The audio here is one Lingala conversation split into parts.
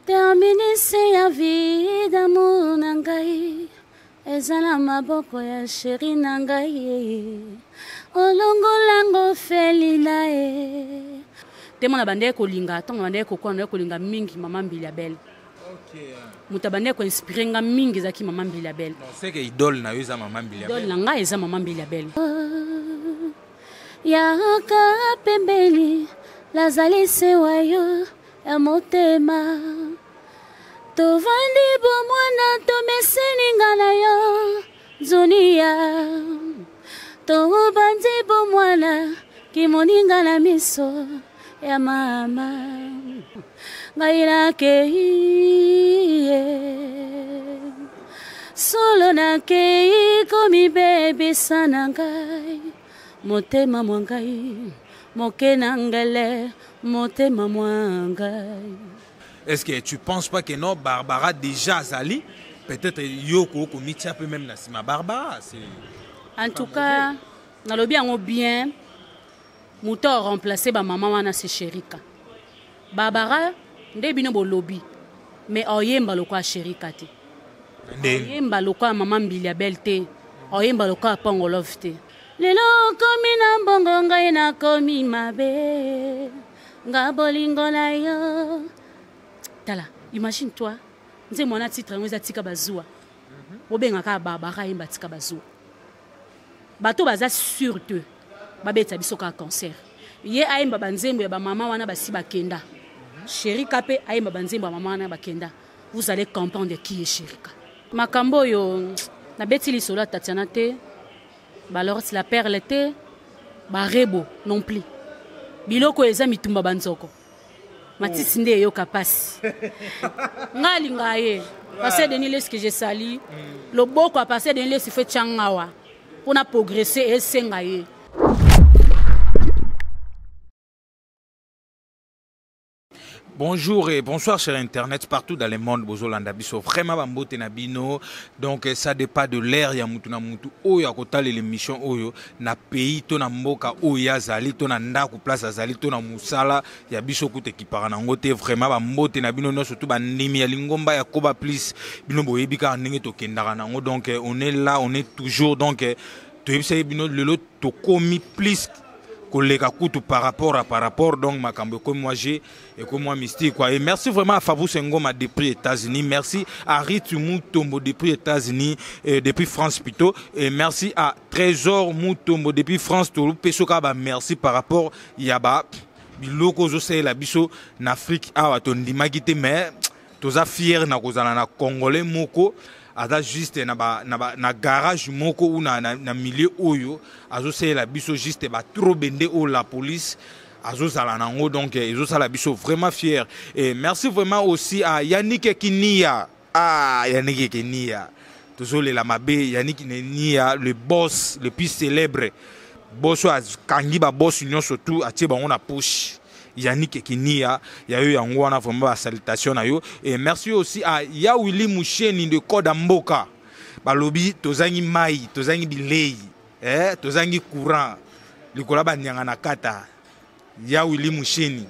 terminise ya vida munangai ezala maboko ya sheri nangai olongolango felina e temo na bande kolinga tonga bande kokona kolinga mingi mama Mbili Belle. OK. Muta bande ko inspirer nga mingi zaki mama Mbili Belle. C'est que idole na yo za mama Mbili Belle. Idole na nga eza mama Mbili Belle. Ya ka pembeli lazali sewayo ya motema tovandi bomwana tomeseninga na yo zunia tobandi bomwana kimoninga na miso ya mama ngai nakei solo nakei komibebisa na ngai motema mwa ngai moke na ngele motema mwa ngai. Est-ce que tu penses pas que non Barbara déjà Zali peut-être yoko ko mitia peu même na sima Barbara c'est en tout cas na lobi yango bien muto remplacer ba maman wana c'est Sherika Barbara nde bino bo lobby mais oyemba lokwa Sherika te oyemba lokwa mama Mbili Belle te oyemba lokwa Pongo Love te lelo komi na mbongo ngai na komi mabe nga bolingo na yo. Tala, imagine toi, nze mwana titre ngo za tika bazua. Obenga ka Barbara yemba tika bazua. Bato baza sur deux. Babeta biso ka cancer. Ye ayemba banzembo ya ba mama wana basi bakenda. Sherika pe ayemba banzembo ya mama wana bakenda. Vous allez comprendre qui est Sherika. Makambo yo na beti li solo Tatiana te. Balor la perle te. Barebo non plus. Biloko eza mitumba banzoko. Matisi nde yo kapasi. Ngali ngaye. Passer de nile ce que j'ai sali. Le boko a passé de nile se fait changawa. Pour na progresser et sengaye. Bonjour et bonsoir chers internet partout dans le monde bozolanda biso vraiment bambote na bino donc ça dépend de l'air ya mutu na mutu oyo akotala l'émission oyo na pays to na mboka oyo azali to na ndako place azali to na musala ya biso kute kipara na ngote vraiment bambote na bino no surtout bandimi ya lingomba ya koba plus bino boyebika ndenge to kendaka nango donc on est là on est toujours donc to yebisa bino lelo to komi plus collègue kutu par rapport donc makambo comme moi j'ai et comme moi mystique quoi et merci vraiment à Favou Sengoma depuis États-Unis merci à Ritu Mutombo depuis États-Unis et depuis France plutôt et merci à Trésor Mutombo depuis France to pesoka ba merci par rapport yaba biloko zo c'est la biso en Afrique awa to ndimaki te mais toza fier na kozala na congolais moko ada juste na garage moko ou na milieu oyo azo c'est la biso juste ba trop bende o la police azo sala nango donc azo sala biso vraiment fier et merci vraiment aussi à Yannick Kinia Yannick Kinia toujours la mabe Yannick Kinia le boss le plus célèbre boss kangi ba boss union surtout atie bango na push Yannick Kinia, ya eu yango wana vraiment salutation na yo et merci aussi à ya Willy Moucheni de Kodamboka. Balobi tozangi mai, tozangi bilei, tozangi courant. Likola ba nyanga na kata. Ya Willy Moucheni.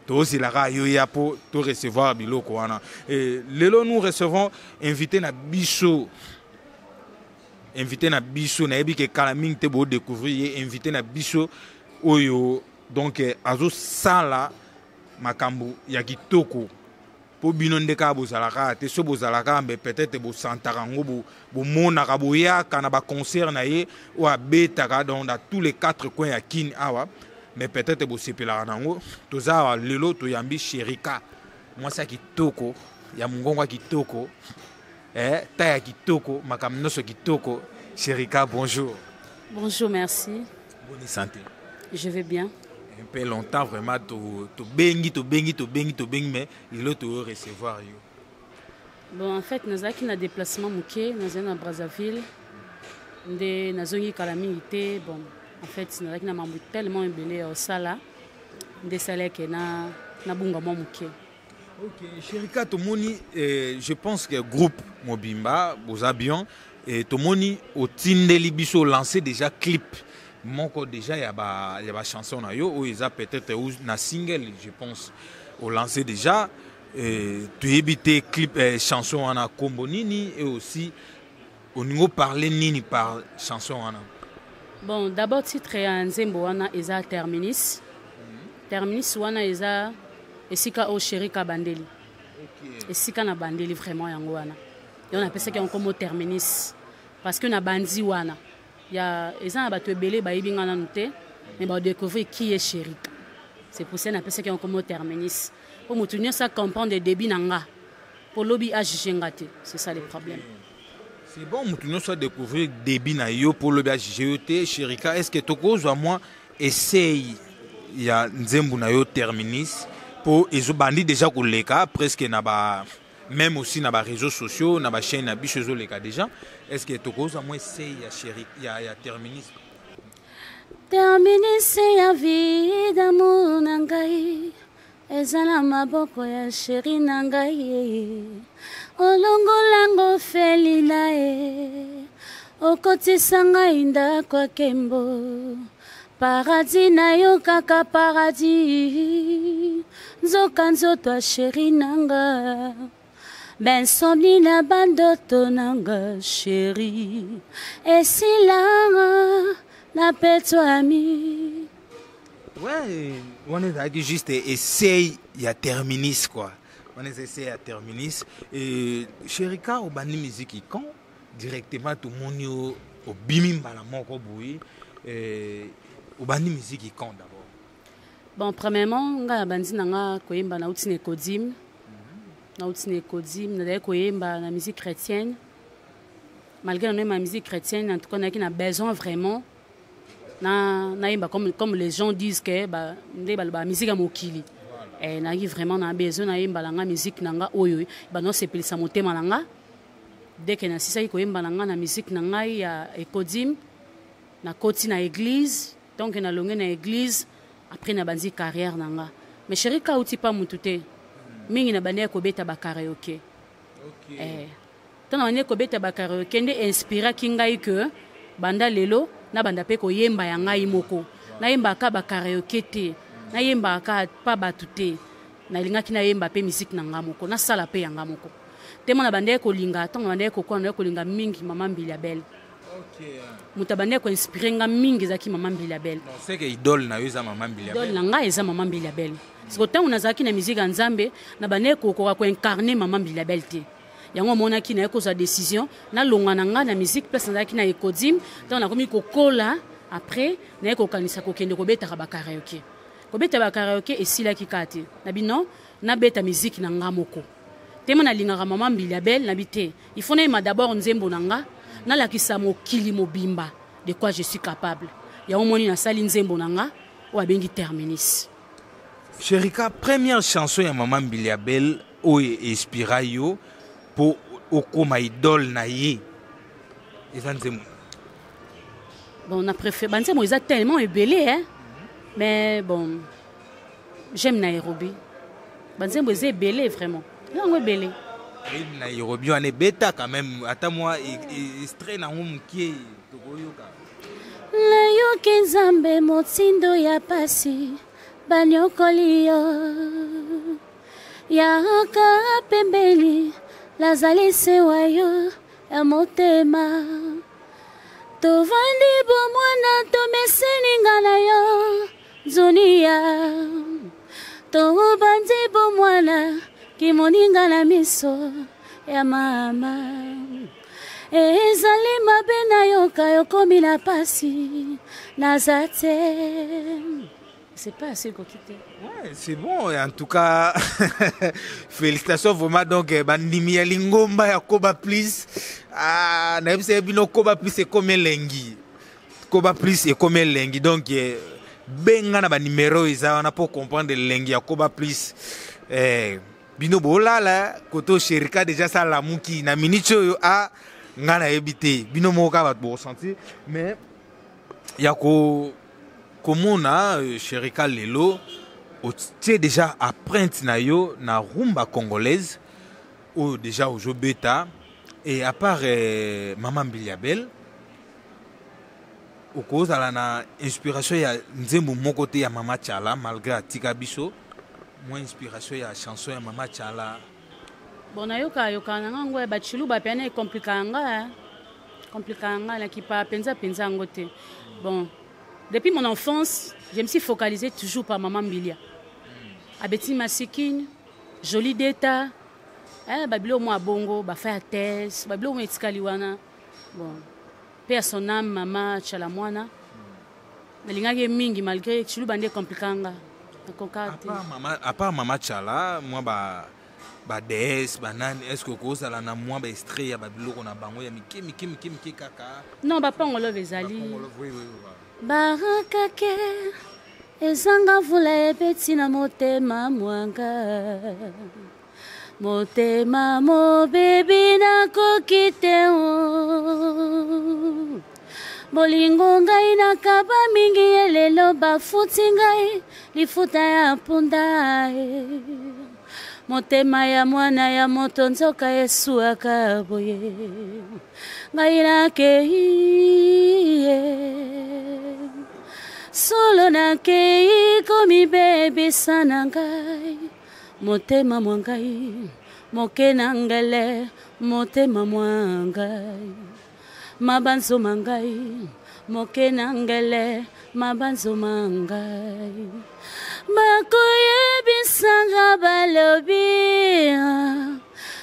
Tozi la ra yo ya po to recevoir biloko wana. Et lelo nous recevons invité na biso. Invité na biso na yebi ke kala ming te bo découvrir invité na biso oyo. Donc azo sala makambu ya kitoko po bino ndeka bozalaka te so bozalaka mais peut-être bo santarango bo monaka boyaka na ba concert na ye ou abetaka dans tous les quatre coins ya kin awa mais peut-être bo sepela nango toza lelo to yambi Sherika moi ça kitoko ya mungongo kitoko ta ya kitoko makambu noso kitoko Sherika bonjour. Bonjour, merci. Bonne santé. Je vais bien. Un peu longtemps vraiment to bengi mais il te recevoir yo. Bon en fait nous avons un déplacement muké nous avons à Brazzaville de nazongi calamité bon en fait nous avons mambo tellement embelé au sala de salaire que na bunga mo muké. OK, Sherika tomoni je pense que groupe Mobimba Bozabion et tomoni au tindeli biso lancé déjà clip. Moko déjà il y a ba chanson na yo ou ils a peut-être na single je pense au lancé déjà tu éviter clip chanson wana kombo nini et aussi au niveau parler nini par chanson wana. Bon, d'abord titre ya nzembo wana eza Terminus. Terminus wana eza esika o Sherika bandeli. OK. Esika na bandeli vraiment yango wana. Et on appelle ça qu'on comme Terminus parce que na bandi wana. Ya eza na bato ebele ba yibinga na noté mais ba découvrir qui est Sherika. C'est pour ça qu'on appelle ça qu'on comme Terminus. Pour me tenir ça comprendre des débits nanga. Pour lobby à jingate, c'est ça le problème. C'est bon, nous soit découvrir débit na yo pour le BHGT Sherika. Est-ce que toko zo moi essaye ya nzembu na yo Terminus pour ezo bandi déjà ko leka presque na ba même aussi na ba réseaux sociaux na ba chaîne na bichezo leka déjà. Est-ce que toko zo moi essaye ya Sherika ya Terminus? Terminus ya vida munangai. Ezala maboko ya sheri na ngai olongolango feli na okotisa ngai ndako kembo paradis na yo kaka paradis nzoka nzoto ya sheri nanga bensomni na bandoto nanga sheri esilanga na peto ami. Ouais, on est juste essaye ya Terminus quoi. On est essayé à Terminus et Sherika au bandi musique quand directement tout le monde au bimimba la moko boui au bandi musique quand d'abord. Bon, premièrement, nga bandi nanga koyemba na utine kodim. Na utine kodim na koyemba na musique chrétienne. Malgré ma musique chrétienne, en tout cas, on a besoin vraiment. Comme les gens disent que la musique est mokili. Et na vraiment na besoin na yemba la musique nanga oyo ba no sepeli sa motema nanga. Dès que na sisa ko yemba nanga na musique nanga ya ekodim na koti na église, donc na longue na église après na banzi carrière nanga. Mais Sherika uti pa mutute. Mingi na bande ko beta ba karaoke. OK. Tant na ko beta ba karaoke ndé inspira kingai que banda lelo na banda pe ko yemba ya ngai moko na yemba ka ba karaoke te na yemba ka pa batute na lingaki na yemba pe musique na nga moko na sala pe ya nga moko te mona banda ko linga tonga banda ko kwa na ko linga mingi mama Mbili Belle. OK. Muta banda ko inspirer nga mingi zaki mama Mbili Belle. C'est que idole na yo za mama Mbili Belle. Idole na nga eza mama Mbili Belle. Parce que tant on azaki na musique nzambe na banda ko incarner mama Mbili Belle te. Yango mona ki na ko sa décision na longa nanga na musique place na ki na ekodim donc na komi ko kola après na ko kanisa ko kende ko beta ba karaoke ko beta ba karaoke esila ki kati na bino na beta musique na nga moko temo na linga mama Mbili Belle na bité il faut na d'abord nzembo nanga na la kisa mokili mobimba de quoi je suis capable yango moni na sali nzembo nanga o abengi Terminus. Sherika, première chanson ya mama Mbili Belle o inspira yo pour okoma idole na ye. Bon, on a préféré. Ben, ils ont tellement ébélé, hein. Mais bon, j'aime Nairobi. Ben, ils ont ébélé vraiment. Ils ont ébélé. Nairobi, on est bêta quand même. Attends moi, il traîne en homme qui est. La yo kenzambe motindo ya pasi banyokoli yo ya ka pembeli. Lazali sewa yo ya motema tovandi bomwana tomeseninga na yo zunia tobandi bomwana kimoninga na miso ya mama ezali mabe na yo kayokomi na pasi nazate. C'est pas assez coquité. Ouais, c'est bon. En tout cas, félicitations vraiment. Donc, bandimi ya lingomba ya Koba Plus. Ah, na yebise bino Koba Plus et comme lengi. Koba Plus et comme lengi. Donc, benga na ba numéro isa on a pour comprendre lengi ya Koba Plus. Bino bola la koto Sherika déjà ça la muki na minicho yo a ngana ebité. Bino moka ba bo sentir mais yako comment na Sherika lelo tu déjà apprenti na yo na rumba congolaise ou déjà au beta et à part Mama Mbili Belle au cause à la inspiration ya nzembo mon côté ya Mama Tchala malgré Tika Biso moi inspiration ya chanson ya Mama Chala. Bon nayoka nanga ngo ba chilu ba pene compliqué na qui pas penza ngote. Bon depuis mon enfance, je me suis focalisée toujours par Maman Mbilia. Abeti Masikine, Jolie Deta, babilo mo bongo, ba faire thèse, babilo mo etikaliwana. Bon, paix à son âme, Mama Chala mwana. Nalingaki mingi malgré chilu bande compliquanga. À part Mama Chala, moi ba DS banane, est-ce que cause la na moi ba extrait ya babilo ko na bango ya miki kaka? Non, ba pangolo vezali. Oui. Baraka ke ezanga vula ebeti na motema mwanga. Motema mo baby na kokite o. Bolingo ngai na kaba mingi elelo bafuti ngai lifuta ya punda motema ya mwana ya moto nzoka Yesu akaboye ngai na kei solo na kei komi baby sana ngai motema mwangai moke na ngele motema mwangai mabanzo mangai moke nangele mabanzo mangai makoye bisanga balobi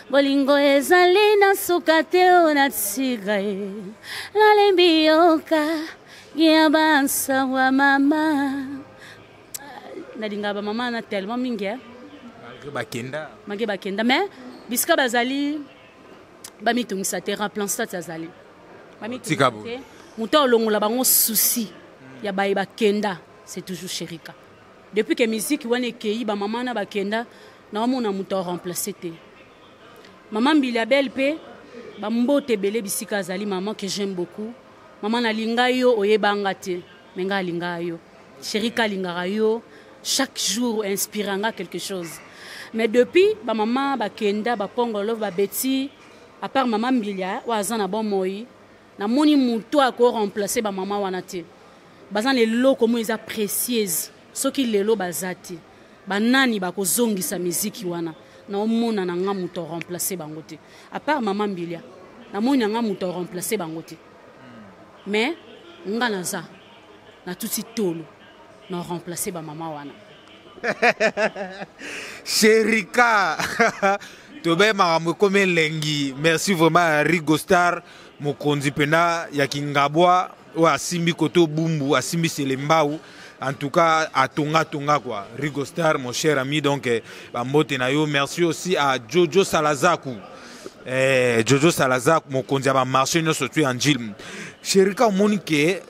bolingo ezali na sukate ona tsigae lalembi yoka ya bansa wa mama nalinga ba mama na tellement mingi bakenda mais biska bazali bamitungisa terrain plan stade azali Mouta olongola bango souci ya baye bakenda c'est toujours Sherika. Depuis que musique wane kei ba maman na bakenda na mona muta remplacer te. Maman Mbilia Belle pe ba mbote belé bisika azali maman que j'aime beaucoup. Maman na linga yo oyebanga te menga linga yo. Sherika linga yo chaque jour inspiranga quelque chose. Mais depuis ba maman bakenda ba pongolo ba beti à part Maman Mbilia wa azana bon moi na moni muto ako remplacer ba maman wana te bazan les loko mo eza précieuse soki lelo bazati banani bako zongisa musique wana na omona na nga muto remplacer bango te à part Maman Mbilia na moni nga muto remplacer bango te mais nga naza na tuti tolo na remplacer ba maman wana Sherika tobe makambo comme lengi. Merci vraiment à Rigo Star mokonzi pena ya Kingabwa ou à Simbi Koto Bumbu à Simbi Selembao. En tout cas à Tonga quoi. Rigo Star mon cher ami donc bambote na yo. Merci aussi à Jojo Salazaku. Jojo Salazaku mokonzi ba marché no surtout en Jil. Sherika Monique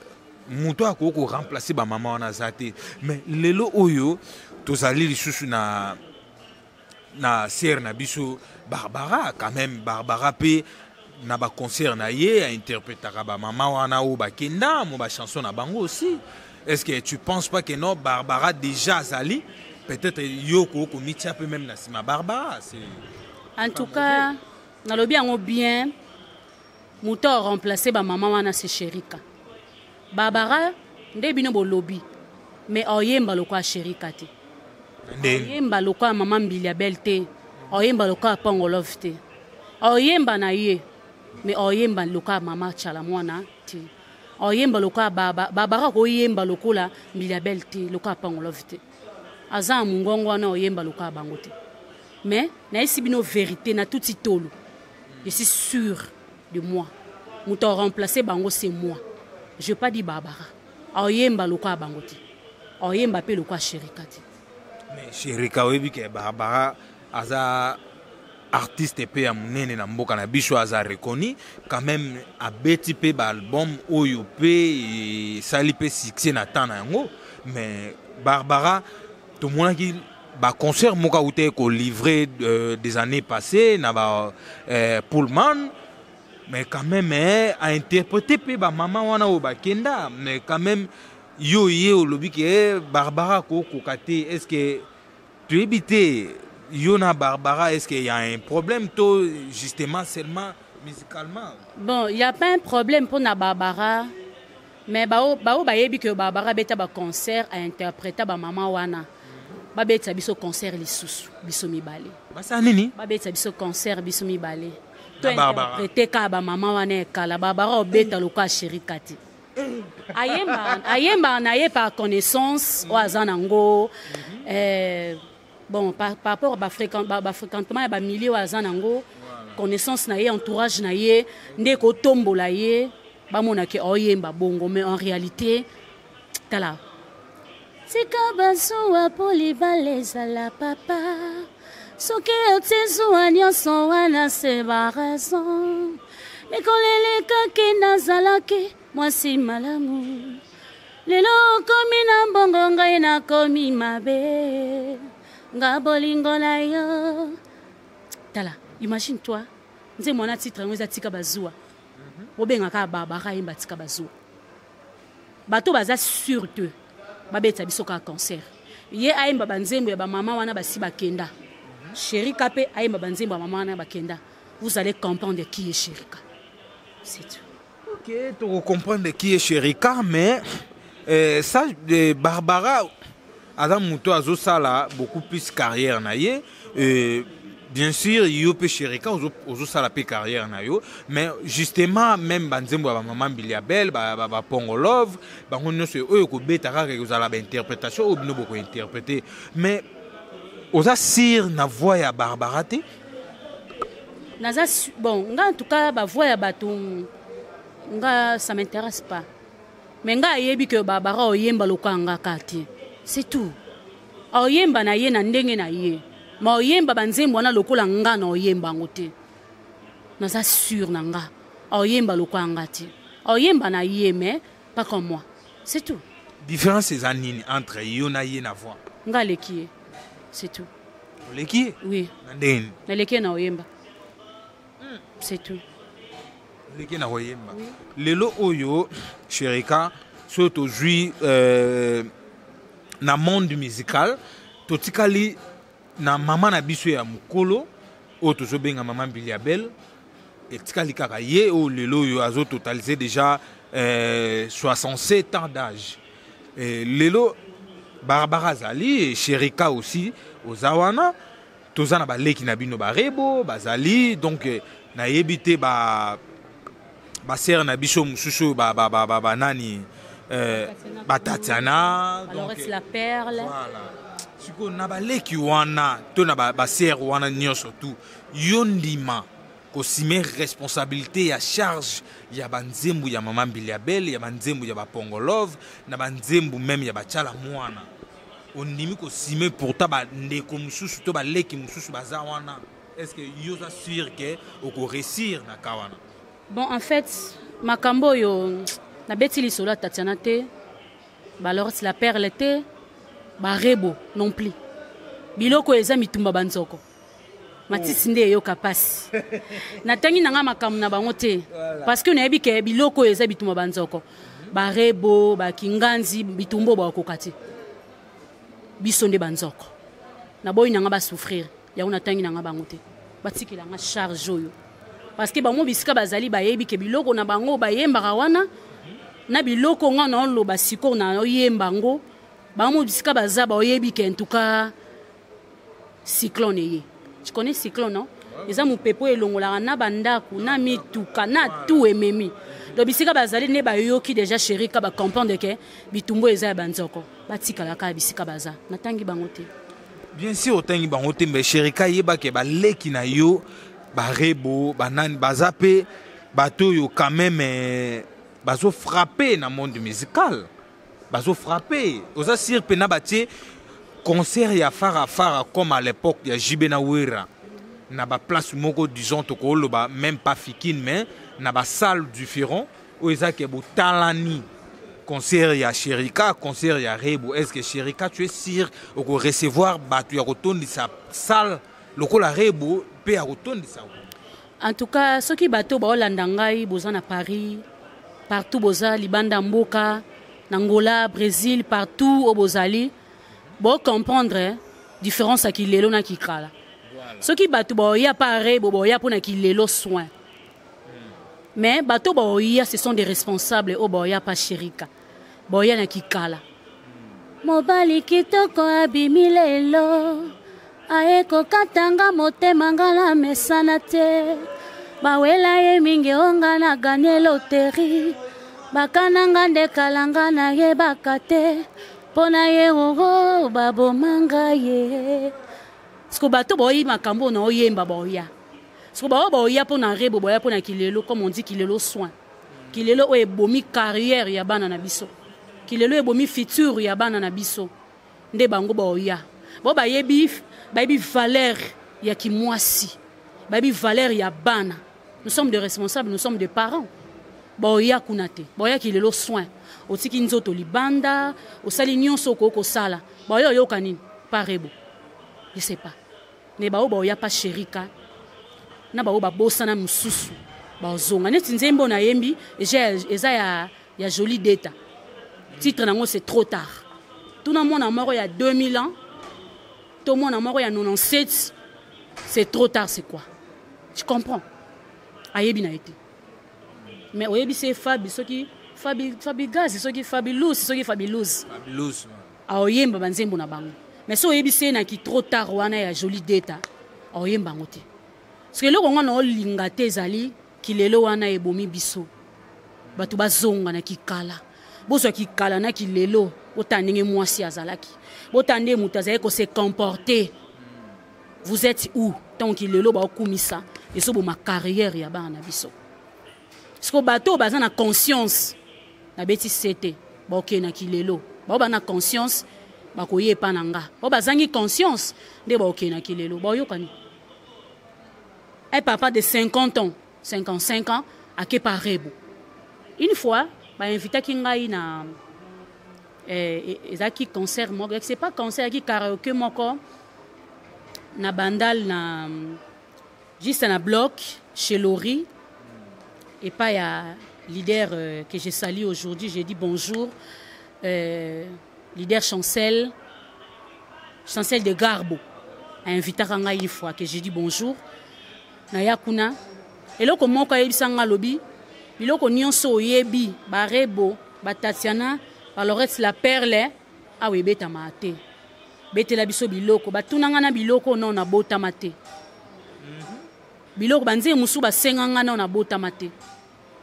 muto akoko remplacer ba maman na zate. Mais lelo oyo tozali lisusu na sœur na biso Barbara quand même Barbara pe na ba concert na ye a interpréter ba maman wana ou ba kenda mo ba chanson na bango aussi. Est-ce que tu penses pas que non Barbara déjà zali peut-être yoko ko mitia peu même na sima Barbara c'est en tout cas na lobi ngo bien muto remplacer ba maman wana c'est Sherika. Barbara ndebino bo lobby mais oyemba lokwa Sherika te. Oyemba lokwa Maman Mbilia Belle te. Oyemba lokwa Pongolov te. Oyemba na ye mais oyemba lokwa Mama Chala mwana te. Oyemba lokwa Barbara ko oyemba lokola Mbilia Belle te lokwa Pongolov te. Aza mungongo wana oyemba lokwa bango te. Mais na esi bino vérité na tout tolo. Je suis sûr de moi. Mouto remplacer bango c'est moi. Je pas dit Barbara. Oyemba lokwa bango te. Oyemba pe lokwa Sherika te. Mais Sherika webi ke Barbara aza artiste pe ya munene na mboka na biso aza reconnu quand même a beti pe ba album oyo pe sali pe succès na tana yango mais Barbara tout le monde qui ba concert moka outé ko livré des années passées na ba Pullman mais quand même a interprété pe ba maman wana o ba kenda mais quand même yo au lobby que Barbara ko kokate est-ce que tu éviter Yona Barbara est-ce qu'il y a un problème toi justement seulement musicalement? Bon, il y a pas un problème pour na Barbara mais bao bayebi que Barbara beta ba concert à interpréter ba maman wana babeta biso concert lisusu biso mibale basa nini babeta biso concert biso mibale to interpréter ka ba mama wana ekala Barbara obeta loka chéri kati ayemba na ye par connaissance o azanango bon par rapport ba fréquentement ya ba milieu o azanango connaissance na ye entourage na ye ndeko tombola ye bamona ke oyemba bongo mais en réalité tala tika bazuwa polibale ezala papa soki otizuwa nyonso wana se baraison ekolelekaki nazalaki mwasi malamu lelo okomi na mbongo ngai nakomi mabe nga bolingo na yo tala imagine toi nze mwana titre yango eza tika bazuwa bobengaka Barbara yemba tika bazuwa bato baza sur te babeta biso ka concert ye ayemba banzembo ya bamama wana basi bakenda Sherika pe ayemba banzembo ya mama wana bakenda vous allez comprendre qui est Sherika c'est tout. Ok, tu comprends qui est Sherika mais ça Barbara Adam Mouto Azo Sala beaucoup plus carrière na ye bien sûr yo pe Sherika ozo sala pe carrière na yo mais justement même banzembo ba maman Biliabel ba Pongo Love ba ngono se oyo ko beta ka ke ozala ba interprétation ou bino boko interpréter mais oza sir na voix ya Barbara te naza bon nga en tout cas ba voix ya bato nga ça m'intéresse pas mais nga yebi que Barbara oyemba lokanga kati c'est tout oyemba na ye na ndenge na ye ma oyemba banzembo wana lokola nga na oyemba ngote naza sûr na nga oyemba lokanga ti oyemba na ye mais pas comme moi c'est tout différence c'est anine entre yo na ye na voix nga leki c'est tout leki oui na leki na oyemba c'est tout leki na oyemba lelo oyo Sherika surtout jouit na monde musical totikali na mama na biso ya mukolo o tozobenga mama Biliabel etikali kaka ye o lelo yo azo totaliser déjà 67 ans d'âge lelo Barbara zali et Sherika aussi ozawana tozana baleki na bino barebo bazali donc na yebite ba sœur na biso mususu ba nani Tatiana alors c'est la perle voilà siko na baleki wana to na ba sœur wana nyonso tout yondima ko sime responsabilité ya charge ya banzembu ya mama Biliabel ya banzembu ya ba Pongo Love na banzembu même ya bachala mwana ondimi ko sime pourtant ba ndeko mususu to baleki mususu baza wana est-ce que yo za sûr que oko réussir na kawana bon en fait makambo yo na beti lisolo Tatiana te alors c'est la perle te barebo non plus biloko eza mitumba banzoko matisi nde yoka pasi natangi nanga makamu na bango te parce que nayebi ke biloko eza bitumba banzoko barebo bakinganzi bitumbo bakoka te biso nde banzoko na boyi nanga basouffrir yango natangi nanga bango te batikela nga charge oyo parce que bango bisika bazali bayebi ke biloko na bango bayembaka wana na biloko nga na oloba siko na oyemba ngo bango bisika baza bayebi ke en tout cas cyclone ye tu connais cyclone non eza mopepo elongolaka na bandako na mituka na tout ememi do bisika bazali ne bayoki déjà Sherika ba comprendre ke bitumbo eza ya banzoko batikala ka bisika baza natangi bango te bien sûr otangi bango te mais Sherika yeba ke baleki na yo barebo banani bazape bato yo quand même bazo frapper na monde musical bazo frapper oza sir pena batie concert ya fara comme à l'époque ya Jibena Wera na ba place moko disons to ko loba même pas fikine mais na ba salle différent o ezake bo talani concert ya Sherika concert ya Rebo est-ce que Sherika tu es sûr au recevoir batu ya rotondi sa salle lokola Rebo pe ya rotondi sa en tout cas ceux qui bateau ba olanda ngai boza na Paris partout boza libanda mboka Angola Brésil partout au bozali bo comprendre différence à qui lelo na ki kala ceux qui bateau ba ya pare bo ya pona ki lelo soin mais bateau ba ya ce sont des responsables au ba ya pas Sherika ba ya na ki kala mobali kitoko abimi lelo aye kokatanga motema nga na mesana te bawela ye mingi onga na ganye loteri bakananga nde kalanga na ye bakate pona ye ogo babomanga ye siko bato boyi makambo na oyemba boya siko boya pona rebo boya pona kilelo comme on dit kilelo soin kilelo o ebomi carrière ya bana na biso kilelo ebomi futur ya bana na biso nde bango boya bo bayebi valeur ya kimwasi bayebi valeur ya bana. Nous sommes des responsables, nous sommes des parents. Boya kunate, boya kilelo soin. Otiki nzoto libanda, osali nyonso ko sala. Boya yoka nini? Parebo. Je sais pas. Ne bao boya pa sherika. Na bao ba bosa na mususu. Ba zonga neti nzembo na yembi, eza ya joli data. Titre nango c'est trop tard. Tout na mona moro ya 2000 ans. Tout mona moro ya 97. C'est trop tard, c'est quoi? Tu comprends? Ayebi na été. Mais oyebi c'est Fabi gaz, c'est qui Fabi loose, c'est qui Fabi loose. Fabi loose. Aoyemba banzembo na bango. Mais so oyebi c'est na ki trop tard wana ya joli data. Aoyemba ngote. Parce que loko ngana olinga te zali kilelo wana ebomi biso. Batu bazonga na kikala. Boso kikala na kilelo otandenge mwasi azalaki. Botande mutazaye ko se comporter. Vous êtes où? Tant qu'il est là, ça. Et c'est ma carrière, ya bana biso. Parce que bateau, baza na conscience. Na beti c'était. Ok, na kilelo. Ba na conscience. Ba koye pananga. Ba bazangi conscience. De ba ok na kilelo. Ba yo kani. Un papa de 50 ans, 55 ans, a ke parebo. Une fois, ba invité kingai na ezaki concert mo. C'est pas concert qui karaoke moko. Na bandal na juste na bloc chez Lori et pas il y a leader que j'ai salué aujourd'hui, j'ai dit bonjour leader Chancel de Garbo a invité kanga une fois que j'ai dit bonjour na yakuna et là comment ka yebisanga lobi biloko nyonso yebi barebo batatiana balorette la perle a webeta mate betela biso biloko batunanga na biloko non na bota mate biloko banze musu basenganga na bota mate.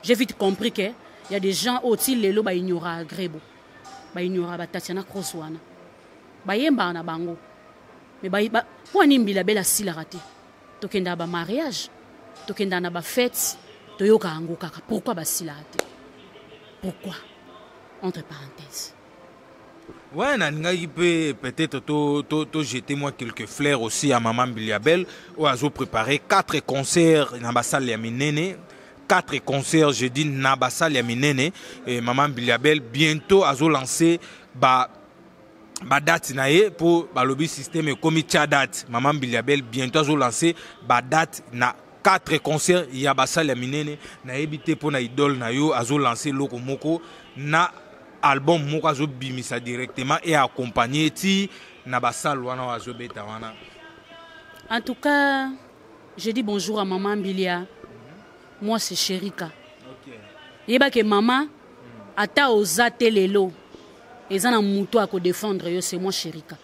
J'ai vite compris que il y a des gens au-til lelo ba ignora grebo ba ignora batatiana crosswana ba yemba na bango mais ba poni mbila bela sila raté tokenda ba mariage tokenda na ba fête toyoka ango kaka pourquoi ba sila raté pourquoi entre parenthèses. Ouais, peut-être jeter moi quelques fleurs aussi à Maman Biliabel où a préparé 4 concerts dans la salle Yaminene. 4 concerts, je dis dans la salle Yaminene. Et Maman Biliabel bientôt a lancé ba date pour le lobby système comme date. Maman Biliabel bientôt a lancé ba date na 4 concerts il y a ba salle Yaminene na évité pour na idole na yo a lancé loko moko na album mokazo bimisa directement et accompagné ti na basal wana wazo beta wana. En tout cas, je dis bonjour à maman Bilia. Moi c'est Sherika. OK. Yeba que maman ata ozate lelo. Ezana muto a ko défendre yo c'est moi Sherika.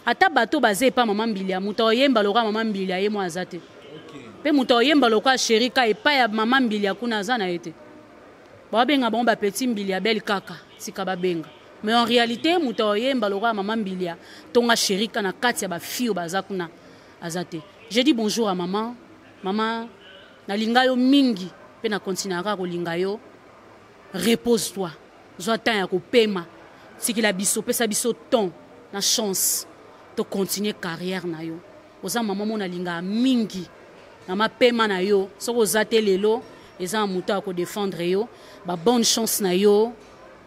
Ata bato bazé pas maman Bilia, muto yemba loka maman Bilia ye moi azate. OK. Pe muto yemba loka Sherika et pas ya maman Bilia kuna zana été. Babenga bon ba petit Mbilia bel kaka sika babenga mais en réalité mutoye mbalora maman Mbilia tonga Sherika na kati ya ba fio bazakuna azate. Je dis bonjour à maman na lingayo mingi pe na continuera ko lingayo repose-toi zo temps ya ko pema sikila biso pesa biso ton na chance to continuer carrière na yo oza maman mona linga mingi na mapema na yo soko zate lelo eza muto a ko défendre yo ba bonne chance na yo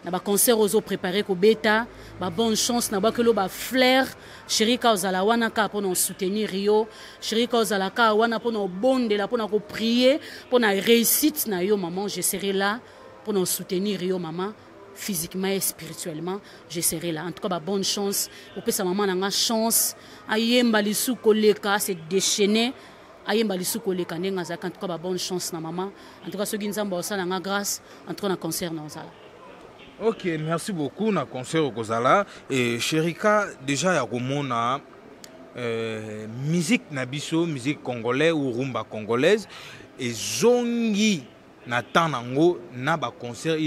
na ba concert ozo préparer ko beta ba bonne chance na ba que lo ba flair Sherika ozala wana ka pour nous soutenir yo Sherika ozala ka wana pour nous bondela pour nous prier pour na réussite na yo maman je serai là pour nous soutenir yo maman physiquement et spirituellement je serai là en tout cas ba bonne chance au peut sa maman na chance ayemba lisu koleka c'est déchaîné ayemba lisuko le kanenga za en tout cas bonne chance na maman en tout cas ce qui nzamba osala nga grâce en tout cas na concert na osala. Ok, merci beaucoup na concert au Kozala. Et Sherika, déjà, il y a musique nabiso, musique congolaise ou rumba congolaise. Et zongi na tanango na ba concert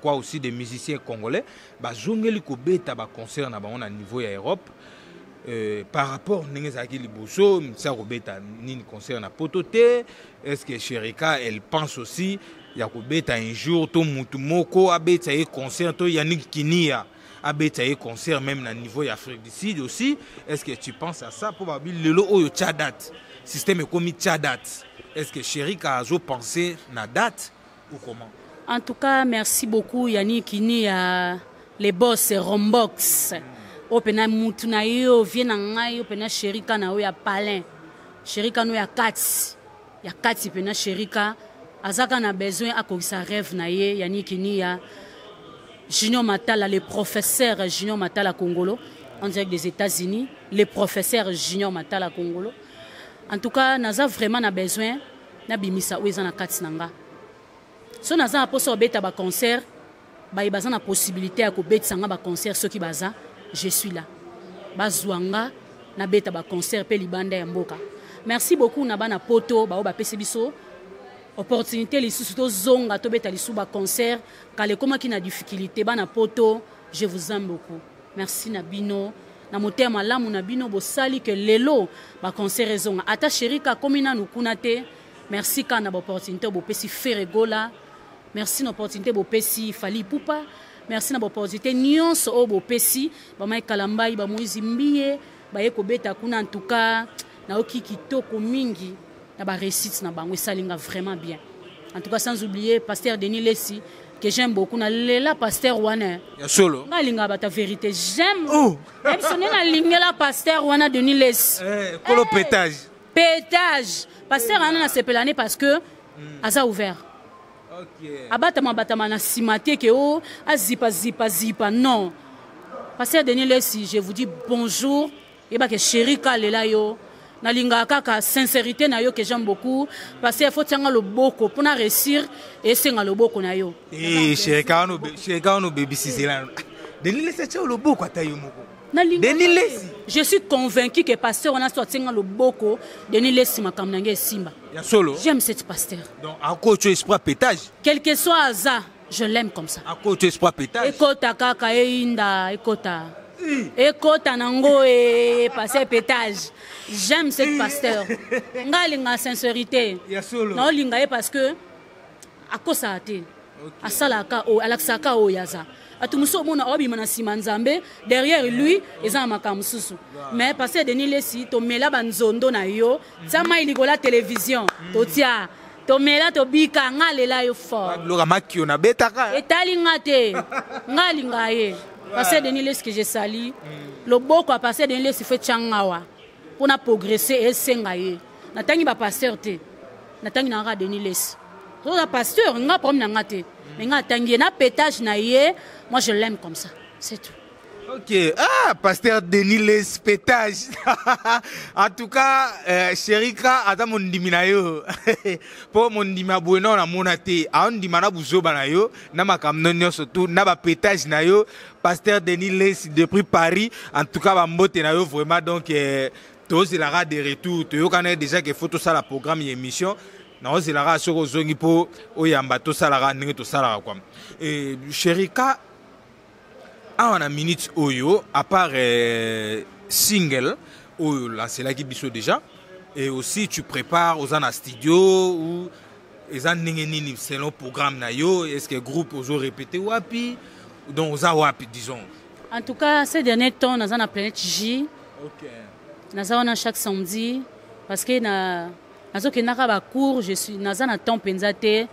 quoi aussi des musiciens congolais. Ba zongi li ko beta ba concert na ba on a niveau ya Europe. Par rapport à Nengezaki Liboso, ça robeta ni concert na pototé. Est-ce que Sherika elle pense aussi il y a robeta un jour to mutu moko abeta un concert to Yannick Kinia abeta un concert même na niveau Afrique du Sud aussi. Est-ce que tu penses à ça pour lelo oyo cha date système comme cha date. Est-ce que Sherika a pensé na date ou comment? En tout cas, merci beaucoup Yannick Kinia les boss Rombox. Opena mutu na yo vient na ngai opena Sherika na yo ya palin. Sherika no ya kati pena Sherika azaka na besoin akokisa rêve na ye Yannick Kinia Junior Matala le professeur Junior Matala Congolo en direct des États-Unis, le professeur Junior Matala Congolo. En tout cas, naza vraiment na besoin na bimisa oza na kati nanga. So naza poso beta ba concert, ba ibaza na possibilité ya ko betisa nga ba concert soki baza, je suis là. Bazwanga na beta ba concert pe libanda ya mboka. Merci beaucoup na bana poto ba ba pesi biso opportunité lisusu to zonga to beta lisusu ba concert kale koma ki na difficulté bana poto, je vous aime beaucoup. Merci na bino. Na motema lamu na bino bosali que lelo ba concert zonga ata Sherika komina nukunate. Merci kana ba opportunité bo pesi Feregola. Merci na opportunité bo pesi Fali Pupa. Merci na ba opportunité nyonso o bo pesi ba mai kalambai ba Moizi Mbie ba yeko beta kuna en tout cas na oki kitoko mingi na ba réussite na bango salinga vraiment bien. En tout cas sans oublier pasteur Denis Lessi que j'aime beaucoup na lela pasteur wana ya solo ngalinga bata vérité j'aime même sonné na lingela pasteur wana Denis Lessi kolo pétage pasteur wana na sepelane parce que aza ouvert. OK Abatama na simate que o zipa non. Pasteur Denis Lessi, je vous dis bonjour et ba que Sherika lela yo na linga kaka sincérité na yo que j'aime beaucoup parce qu'il faut tianga le boko pour na réussir et senga le boko na yo. Sherika no baby sisela. Denis Lessi tcha le boko atayo moko. Denis Lessi. Je suis convaincu que pasteur on a sorti le boko Denis Lessi makamnange simba. Ya solo. J'aime cette pasteur. Donc à quoi tu espoir pétage? Quel que soit hasard, je l'aime comme ça. À quoi tu espoir pétage? Ekota kaka einda ekota. Ekota nango e passer pétage. J'aime cette pasteur. Ngalinga sincérité. Ya solo. Na linga parce que akosa ate. Asalaka o alaksaka o yaza. Atumuso mona obi mana simanzambe derrière lui eza makamususu. Mais passer Denis Lessi to mela banzondo na yo, tsama ilikola télévision. To tia to mela to bika ngalela yo fort. Loka makio na betaka. Etalinga te. Ngalinga ye. Passer Denis Lessi que je sali. Le boko a passer Denis Lessi fait changawa. Pour na progresser et senga ye. Natangi ba pasteur te. Natangi na ra Denis Lessi. So la pasteur nga problème na ngate. Mais nga tangi na pétage na ye. Moi, je l'aime comme ça. C'est tout. Ok. Ah, pasteur Denis Lessi, pétage. En tout cas, Sherika, ata mon dimina yo. Pour mon dima bueno na monate. A on dimana buzo bana yo. Na makamnonyo surtout. Na ba pétage na yo. Pasteur Denis Lessi depuis Paris. En tout cas, ba mbote na yo vraiment. Donc, tous la rade de retour. Tu connais déjà que photo ça la programme et émission. Non, c'est la race au zongi po oyamba to salara ninge to salara quoi. Et Sherika a une minute oyo à part single oyo là c'est là qui biso déjà et aussi tu prépares aux en studio ou les en ninge selon programme na yo est-ce que groupe ozo répéter wapi donc oza wapi disons. En tout cas ces derniers temps nous avons Planète J. OK. Nous avons chaque samedi parce que na nazoki naka ba cours je suis naza na temps penzate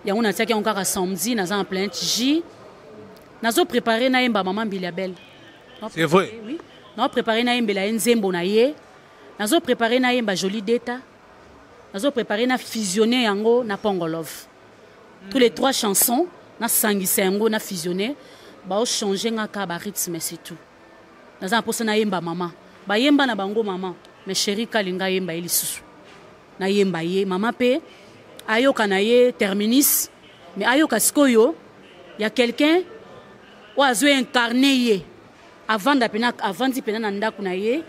ya on a tiaki encore samedi naza en plein J nazo préparer na yemba maman Biliabel. C'est vrai. Oui. Nazo préparer na yemba la nzembo na ye. Nazo préparer na yemba Jolie Deta. Nazo préparer na fusionner yango na Pongolov. Tous les 3 chansons na sangisa yango na fusionner ba o changer ngaka ba rythme c'est tout. Naza posa na yemba maman. Ba yemba na bango maman mais chérie kalinga yemba elisusu. Na yemba ye mama pe ayoka na ye terminus mais ayoka skoyo y a quelqu'un oyo azo incarne ye avandi pena na ndako na ye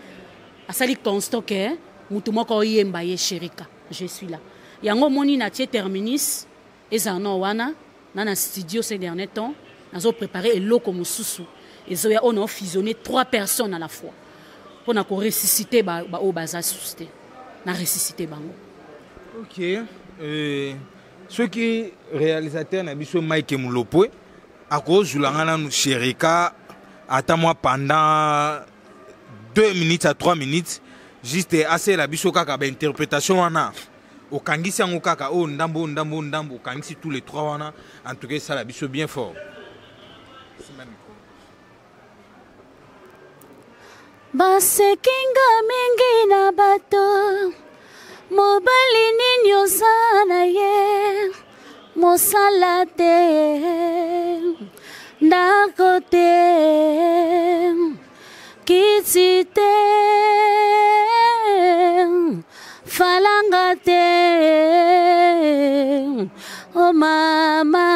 asali constat ke mutu moko oyemba ye Sherika je suis là yango moni na tie terminus ezala na wana na studio ces derniers temps nazo préparer eloko mosusu ezoya on a fusionné 3 personnes à la fois pour na ko ressusciter ba o baza suscité na ressusciter bango. OK. Ceux qui réalisateur na biso Mike Mulopwe à cause zulanga na Sherika attends-moi pendant 2 minutes à 3 minutes juste assez la biso kaka ba interprétation wana au kangisi yango kaka o ndambo kangisi tous les 3 wana en tout cas ça la biso bien fort. Basekinga mingi na bato mobali nini osana ye mosala te ndako te kiti te falanga te oh mama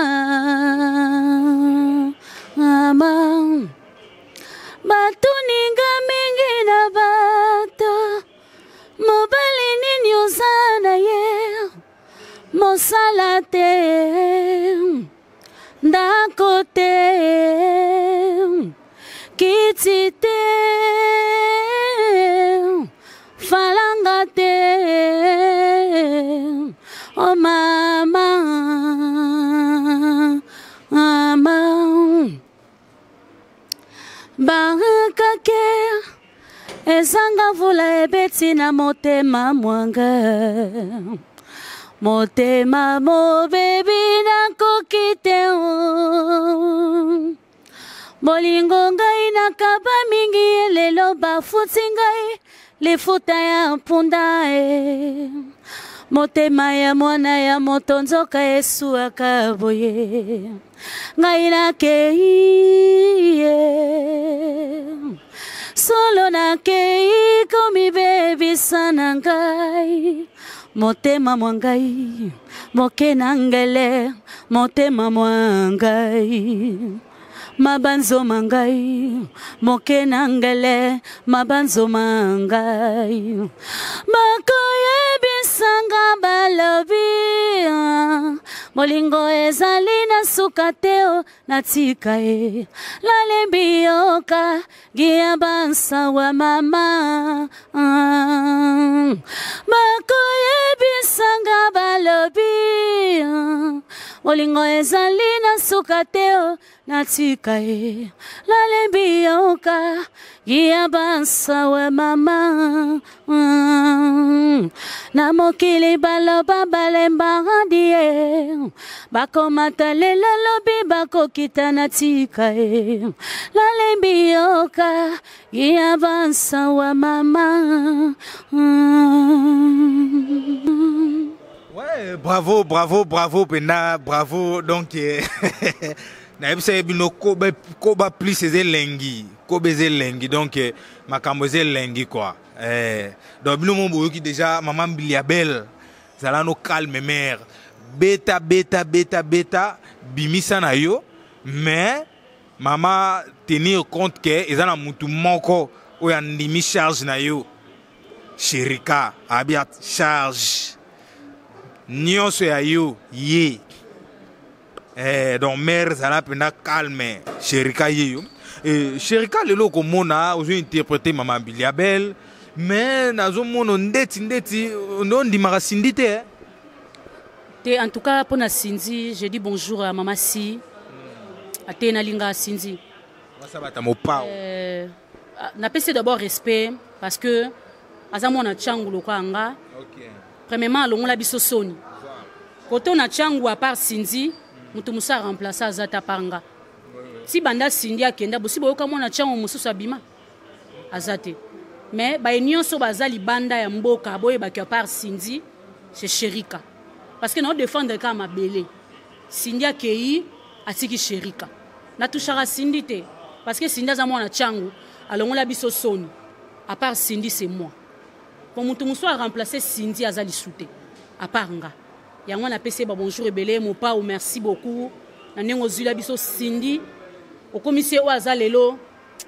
mama batuninga mingi na bato mobali nini osana ye mosala te ndako te kiti te falanga te oh mama mama bakake ezanga vula ebeti na motema mwanga motema mobebi nakoki te bolingo ngai nakaba mingi elelo bafuti ngai lifuta ya mpunda motema ya mwana ya moto nzoka esuaka boye ngai nakei solo nakei komibebisa na ngai motema mwa ngai moke na ngele motema mwa ngai mabanzo mangai moke na ngele mabanzo mangai makoyebisanga balobi molingo ezali na suka teo natika e lalembi yoka gia bansa wa mama makoyebisanga balobi molingo ezali na suka teo natika e lalembi yoka gia bansa wa mama na mokili baloba balemba radie bakomata lela lobi bakokita natika e lalembi yoka gia bansa wa mama. Ouais, bravo, bravo, bravo, Pena, bravo. Donc, naebisa koba plus lengi, kobe lengi. Donc, makambo lengi quoi. Donc, bino mon qui déjà maman Biliabel, ça no calme mère. Beta, bimisa na yo, mais maman tenir compte que ils ont mutu moko ou yandimi charge na yo. Sherika, abiat charge. Nyonso ya yo ye donc mère zala pena calme Sherika ye yo Sherika lelo komona ozo interpréter maman Biliabel mais nazo mono ndeti ndondimaka Sindi te en tout cas pour na Sindi je dis bonjour à maman Si ate na linga Sindi wasabata mopao na pese d'abord respect parce que azamo na changulo kwanga. OK. Premièrement, longola biso soni. Koto na changu à part Sindi, mutu musa remplacer azata panga. Si banda Sindi akenda bosi boyoka mona changu mususu abima azate. Mais ba nyonso bazali banda ya mboka boye ba à part Sindi, c'est Sherika. Parce que nous défendre ka mabele. Sindi akei atiki Sherika. Na touchara Sindi te parce que Sindi za mona changu alongola biso soni. À part Sindi c'est moi. Pour mutu muso a remplacé Sindi azali souté à part nga yango na pese ba bonjour ebele mo pa ou merci beaucoup na nengo zula biso Sindi au commissaire oaza lelo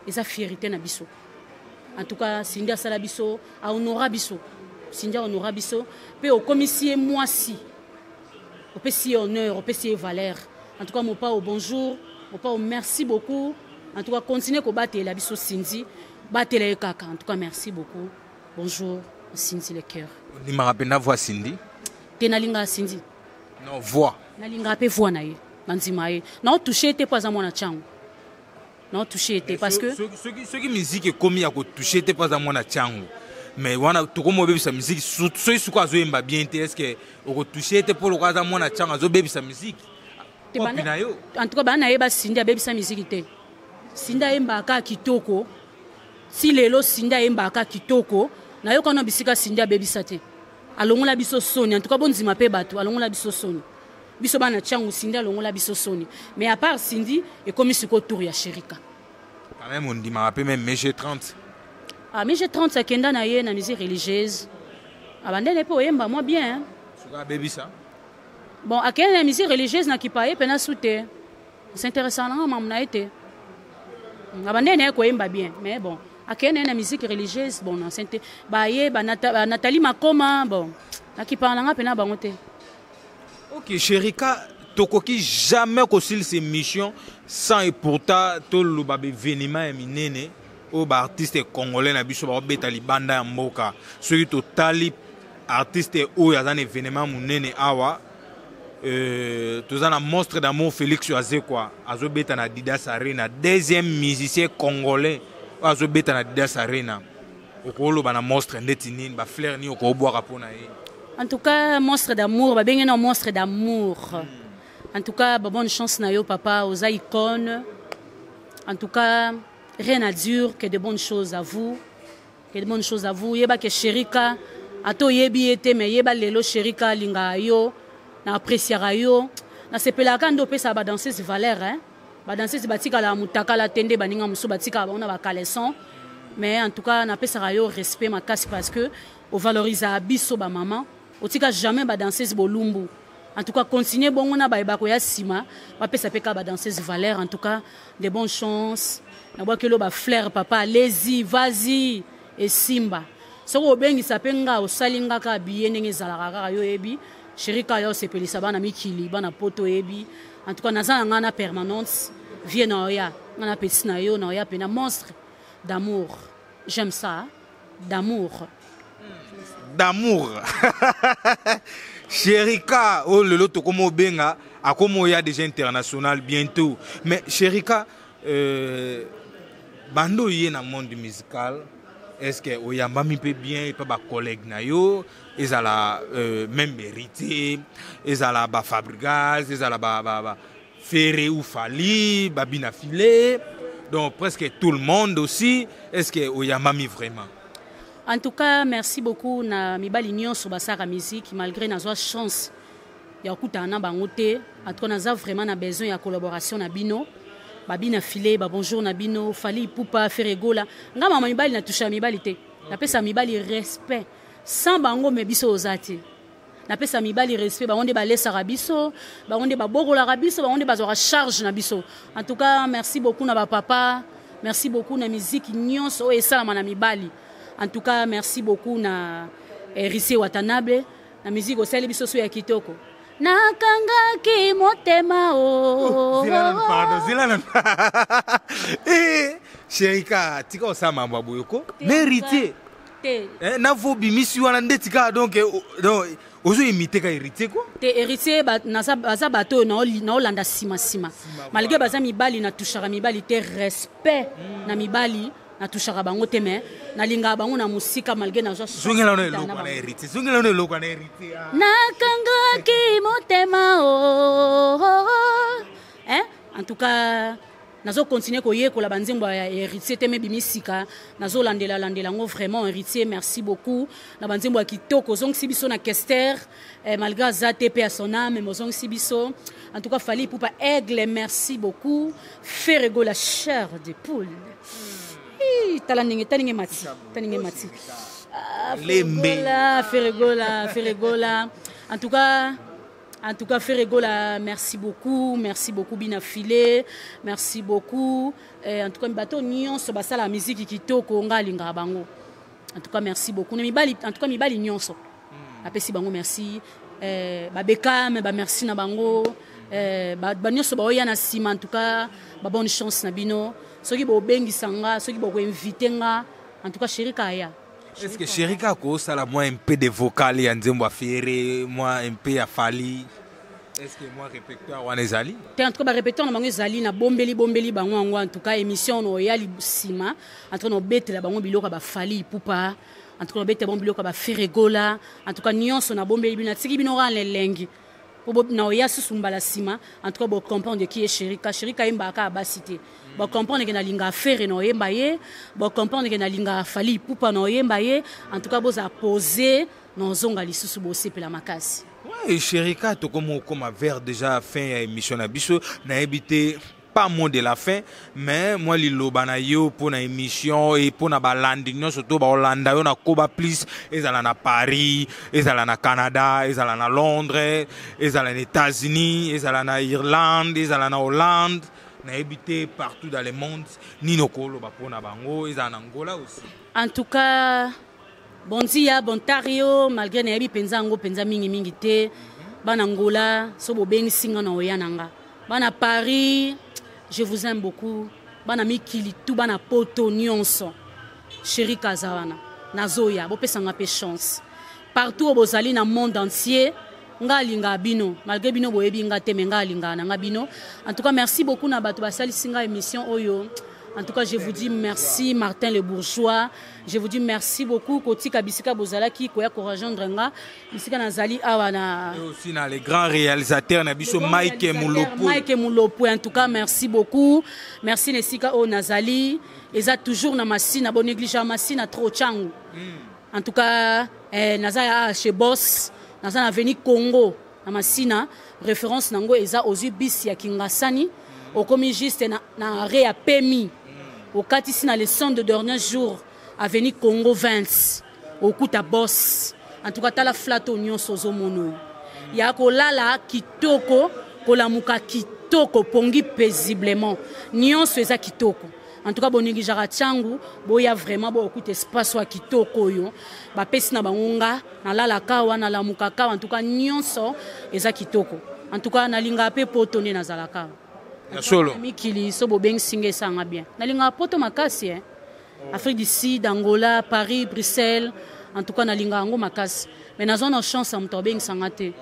eza fierté na biso. En tout cas Cindy asala biso a honora biso. Cindy honora biso pe au commissaire moi si. Au PC honneur, au PC valeur. En tout cas mon pao bonjour, mon pao merci beaucoup. En tout cas continuez ko battre la biso Cindy, battre la kaka. En tout cas merci beaucoup. Bonjour Cindy le cœur. Ni ma rappelle na voix Cindy. Tenalinga Cindy. Non voix. Nalinga pe voix na ye. Nanzima ye. Na toucher te pas à mona chango. Non touché était parce que ceux qui musique est commis à toucher était pas à moi na chango mais wana to comme bébé sa musique ceux qui quoi zo emba bien est-ce que au toucher était pour le cas à moi na chango zo bébé sa musique en tout cas bana yeba Cindy bébé sa musique te Cindy emba ka kitoko si lelo Cindy emba ka kitoko na yo kono bisika Cindy bébé sa te alongola biso soni en tout cas bonzima pe bato alongola biso soni biso bana changu Cindy alongola biso soni mais à part Cindy et comme siko tour ya Sherika quand même on dit m'a rappelé même MG30 ah MG30 ça kenda na ye na musique religieuse abandene po yemba moi bien suka baby ça bon akena na musique religieuse na kipaye pena soute c'est intéressant na mamna été abandene ko yemba bien mais bon akena na musique religieuse bon na santé ba ye ba Nathalie Makoma bon na kipa na pena bangote. Ok, Sherika, tokoki jamais consul ces missions sans et pourtant tout le babé véniment et minene au artiste congolais na biso ba betali banda ya mboka ceux qui totali artiste o ya zane événement munene awa tous un monstre d'amour Félix Oazé quoi azo beta na Didas Arena deuxième musicien congolais azo beta na Didas Arena okolo bana monstre ndeti nini ba fleur ni oko boire pona ye. En tout cas, monstre d'amour, bien un monstre d'amour. En tout cas, bonne chance na yo papa aux icônes. En tout cas, rien à dire que de bonnes choses à vous. Que de bonnes choses à vous. Yeba que Sherika, ato yebi ete mais yeba lelo Sherika linga yo, na appréciera yo. Na sepela kando pe sa ba danseuse valeur hein. Ba danseuse batika la mutaka la tende baninga musu batika on a ba caleçon. Mais en tout cas, na pesa yo respect ma casse parce que on valorise abiso ba maman. Otika jamais ba danseuse bolumbu. En tout cas, continuez bon on a ba ibako ya sima, ba pesa peka ba danseuse valeur en tout cas, de bonnes chances. Na bois que lo ba flair papa, allez-y, vas-y et simba. So obengi sapenga osalinga ka biye ndenge zalaka yo ebi, Sherika yo sepelisa bana mikili, bana poto ebi. En tout cas, naza ngana permanence, vie na oya, ngana petit na yo na oya pena monstre d'amour. J'aime ça, d'amour. D'amour. Sherika, oh le loto comme benga, à comme il y a déjà international bientôt. Mais Sherika, bando y est dans le monde musical. Est-ce que oyamba mi peut bien, pas ba collègue na yo, ils a la même mérité, ils a la ba Fabregas, ils a la ba Ferré ou Fali, babina filé. Donc presque tout le monde aussi. Est-ce que oyamba mi vraiment? En tout cas, merci beaucoup na mibali nyonso basaka musique malgré nazo chance ya kutana bangote. En tout cas, naza vraiment na besoin ya collaboration na bino. Babina filé, ba bonjour na bino, Fali Poupa Ferregola. Nga mama mibali na toucha mibali te. Na pesa mibali respect. Sans bango me biso ozati. Na pesa mibali respect, ba onde ba lesa rabiso, ba onde ba bogola rabiso, ba onde ba zora charge na biso. En tout cas, merci beaucoup na ba papa. Merci beaucoup na musique nyonso et salama na mibali. En tout cas, merci beaucoup na Rissi Watanabe, na musique au sel biso ya kitoko. Nakanga ki motema o. Pardon, Zilanan. Eh, Sherika, tika osama mbabu yoko. N'héritier. Na vo bimisi wana ndetika donc ozo imiter ka héritier quoi. Te héritier ba naza bato na olanda sima. Malgré baza mibali na touchara mibali te respect na mibali. Na touchara bango te mais na linga bango na musika malgré na zo zongela no eloko na héritier zongela no eloko na héritier nakanga ki motema o hein en tout cas nazo continuer ko yekola banzembo ya héritier te mebimisika nazo landela ngo vraiment héritier merci beaucoup na banzembo ya kitoko zong sibiso na Kester malgré zate pe à son âme mais zong sibiso en tout cas Fali Poupa Aigle merci beaucoup Ferrego la chair de poule. Taninge mati. Ferregola. En tout cas, En tout cas, Ferregola, merci beaucoup Bina Filé, merci beaucoup. En tout cas, bateau Nyon, ce basa la musique qui toko ngalinga bango. En tout cas, merci beaucoup. En tout cas, mibali nyonso. Apesi bango merci. Babekam, merci na bango. Nyonso ba oya na sima en tout cas, bonne chance na bino. Soki bo bengi sanga, soki bo inviter nga. En tout cas, Sherika aya. Est-ce que Sherika a ça la moi un peu de vocal et Nzembo Ferré, moi un peu à Fali? Est-ce que moi répertoire wana ezali? En tout cas, répertoire na bango ezali na bombeli bango en tout cas émission no yali sima entre no bete la bango biloko ba Fali pupa, en tout cas no bete bango biloko ba Ferregola, en tout cas nyonso na bombeli bina tiki bino ran lengi. Pour na oya susumbala sima, en tout cas bo comprendre qui est Sherika. Sherika imba ka basité. Bo comprendre que na linga Ferré no yemba ye, bo comprendre que na linga Fali pupa no yemba ye, en tout cas bo za poser no zonga lisusu bo sepela makasi. Ouais, Sherika, tu comme vers déjà fin émission na biso, na habité pas mot de la fin, mais moi li lobana yo pour na émission et pour na balanding surtout ba Hollanda yo na koba plus ezala na Paris, ezala na Canada, ezala na Londres, ezala na États-Unis, ezala na Irlande, ezala na Hollande, na habité partout dans le monde, ni no kolo ba pour na bango, ezala na Angola aussi. En tout cas, bon dia, bon tario, malgré na penza ngo penza mingi te, bana Angola, so bo bengi singa na oyananga. Bana Paris, je vous aime beaucoup. Bana mikili tout bana poto nyonso. Chéri Kazawana, nazoya, bo pesanga pe chance. Partout au bozali na monde entier, nga linga bino, malgré bino boyebi nga te menga linga na nga bino. En tout cas, merci beaucoup na bato basali singa émission oyo. En tout cas, je vous dis merci, Martin le Bourgeois. Je vous dis merci beaucoup, Kotika Bisika Bozalaki, Koya Korajandrenga, Bisika Nazali Awana. Et aussi dans les grands réalisateurs, Nabiso Mike Moulopo. Mike Moulopo, en tout cas, merci beaucoup. Merci Nesika O Nazali. Ils ont toujours na masina, bon néglige masina trop changu. En tout cas, Nazaya chez Boss, Nazana veni Congo, na masina, référence nango, ils ont aussi bis ya Kingasani, au commis juste na Réa Pemi. Au cas ici dans les centres de dernier jour à venir Congo 20 au coup ta boss en tout cas t'as la flatte oignon sozo mono ya ko lala kitoko ko la muka kitoko pongi paisiblement nion soza kitoko en tout cas bonigi jara changu boya vraiment bo écoute espace wa kitoko yo ba pesi na bangonga na lala kawa na la muka kawa en tout cas nyonso eza kitoko en tout cas na linga pe potone na zalaka. Solo. Mikili so bo beng singe sanga bien. Na linga poto makasi Afrique du Sud, Angola, Paris, Bruxelles, en tout cas na linga ngo makasi. Mais na zone chance am to beng sanga te.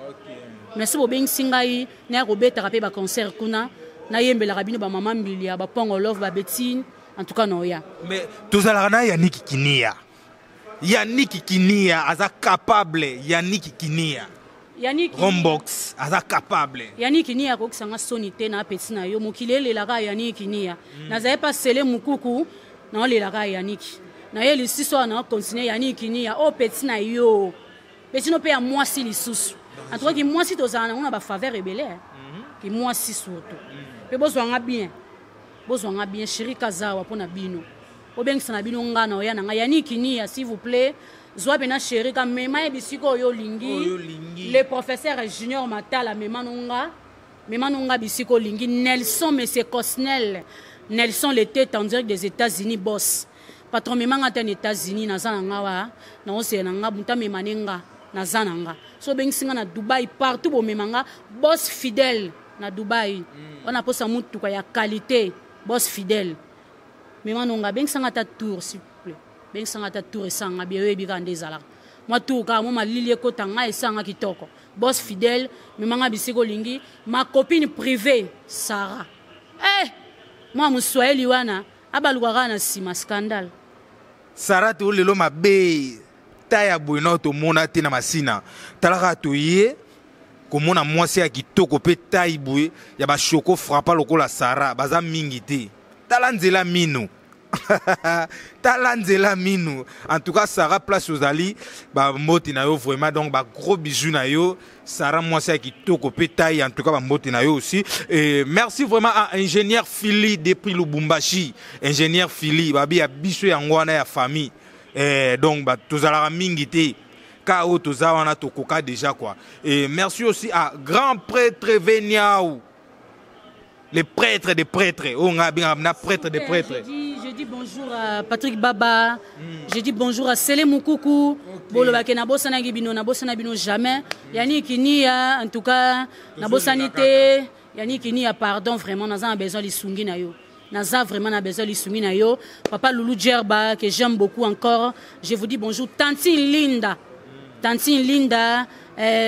Mais so bo beng singai na ko beta pe ba concert kuna na yembela rabino ba mama mbilia ba pongo love ba betine en tout cas no ya. Mais tozalana Yannick Kinia. Yannick Kinia aza capable Yannick Kinia. Yannick Rombox aza capable. Yannick ni ya kokisanga sonité na petit na yo mokilele la ka Yannick ni ya. Na zaye pas sele mukuku na le la ka Yannick. Na ye lisiso na continuer Yannick ni ya o petit na yo. Petit no pe ya moi si lisusu. En tout cas ki moi si tozana on a ba faveur rebelle. Ki moi si surtout. Pe bozwanga bien. Bozwanga bien chéri kazawa pona bino. Obengisa na bino ngana oya na Yannick ni ya s'il vous plaît. Zwa bena chéri ka mema e bisiko yo lingi le professeur Junior Matala mema nonga bisiko lingi Nelson monsieur Cosnel Nelson le tête en direct des États-Unis boss patron mema ngata aux États-Unis na zananga wa na ose na nga bunta mema nenga na zananga so bengisinga na Dubai partout bo memanga boss fidèle na Dubai on a posa mutu kwa ya qualité boss fidèle mema nonga bengisanga ta tour s'il vous plaît. Ben sanga tour sanga biye bikande zala moi tout ka moi malili ko tanga esanga kitoko boss fidèle me manga bisiko lingi ma copine privée Sarah moi muswahili wana abaluka na sima scandale Sarah to lelo mabe taya buino to mona tina masina talaka to ye komona mwasi ya kitoko pe tayi buye ya ba choko frappa lokola Sarah baza mingi te talanzela mino Talanzela minu. En tout cas, Sarah place aux ali. Bah, moti na yo vraiment donc bah gros bisous na yo. Sarah moi c'est qui toko pétaille en tout cas bah moti na yo aussi. Et merci vraiment à ingénieur Philly depuis Lubumbashi. Ingénieur Philly bah bi a bisou ya ngwana ya famille. Et donc bah tous ala mingi te. cas où tozawana tokoka déjà quoi. Et merci aussi à grand prêtre Veniaou. Les prêtres des prêtres. On a bien prêtre des prêtres. Je dis bonjour à Patrick Baba. Je dis bonjour à Sele Moukoukou. Bolo bake na bosana bino jamais. Yani kinia en tout cas na bosanité. Yani kinia pardon vraiment nous avons besoin de sungi na yo. Naza vraiment na besoin de sungi na yo. Papa Loulou Djerba que j'aime beaucoup encore. Je vous dis bonjour Tanti Linda. Tanti Linda.